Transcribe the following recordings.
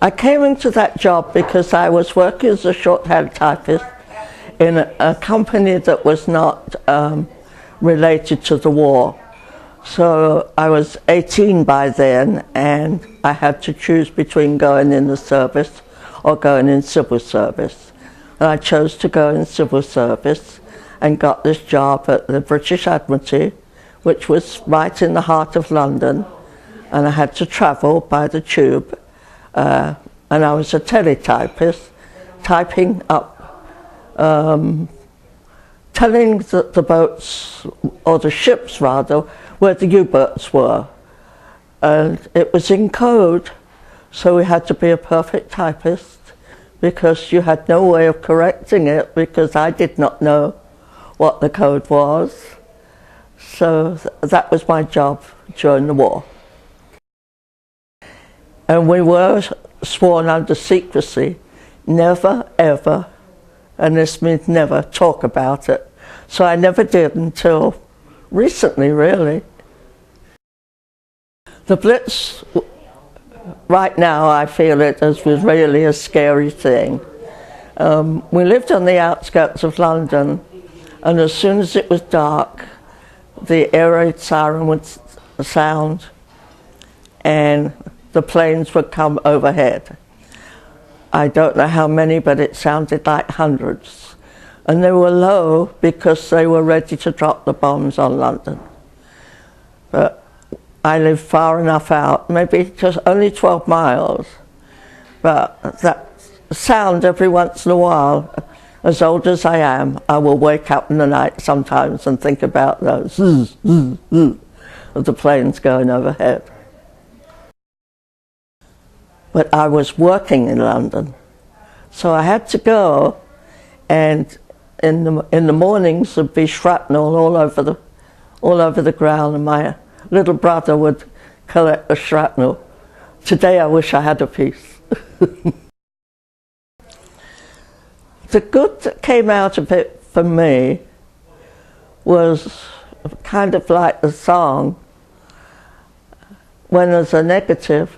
I came into that job because I was working as a shorthand typist in a company that was not related to the war. So I was 18 by then, and I had to choose between going in the service or going in civil service. And I chose to go in civil service and got this job at the British Admiralty, which was right in the heart of London, and I had to travel by the tube, and I was a teletypist, typing up, telling the boats, or the ships rather, where the U-boats were. And it was in code, so we had to be a perfect typist, because you had no way of correcting it, because I did not know what the code was. So that was my job during the war. And we were sworn under secrecy, never ever, and this means never, talk about it. So I never did until recently, really. The Blitz, right now I feel it as was really a scary thing. We lived on the outskirts of London, and as soon as it was dark, the air raid siren would sound and the planes would come overhead. I don't know how many, but it sounded like hundreds. And they were low because they were ready to drop the bombs on London. But I lived far enough out, maybe just only 12 miles, but that sound every once in a while, as old as I am, I will wake up in the night sometimes and think about those zzz, zzz, zzz, of the planes going overhead. But I was working in London, so I had to go, and in the mornings there'd be shrapnel all over the ground, and my little brother would collect the shrapnel. Today I wish I had a piece. The good that came out of it for me was kind of like the song, when there's a negative,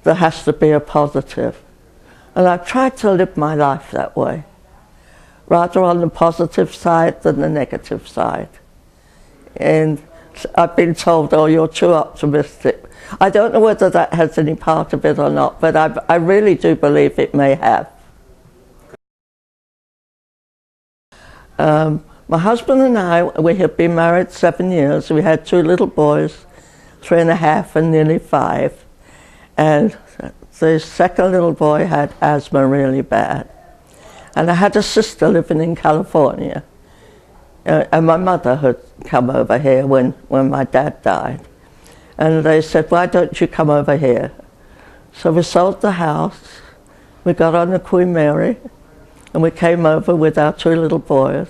there has to be a positive. And I've tried to live my life that way, rather on the positive side than the negative side. And I've been told, oh, you're too optimistic. I don't know whether that has any part of it or not, but I really do believe it may have. My husband and I, we had been married 7 years. We had 2 little boys, 3.5 and nearly 5. And the second little boy had asthma really bad. And I had a sister living in California. And my mother had come over here when my dad died. And they said, why don't you come over here? So we sold the house, we got on the Queen Mary, and we came over with our 2 little boys,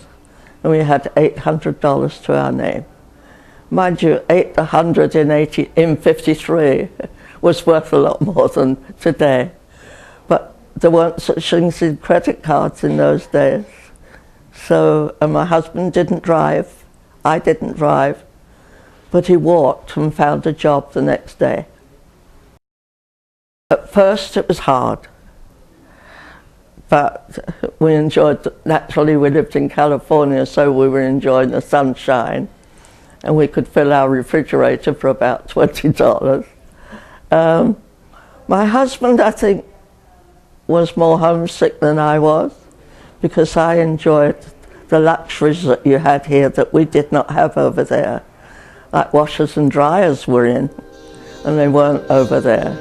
and we had $800 to our name. Mind you, 800 in 53 was worth a lot more than today. But there weren't such things as credit cards in those days. So, and my husband didn't drive, I didn't drive, but he walked and found a job the next day. At first it was hard, but we enjoyed, naturally we lived in California, so we were enjoying the sunshine, and we could fill our refrigerator for about $20. My husband, I think, was more homesick than I was, because I enjoyed the luxuries that you had here that we did not have over there. Like washers and dryers were in, and they weren't over there.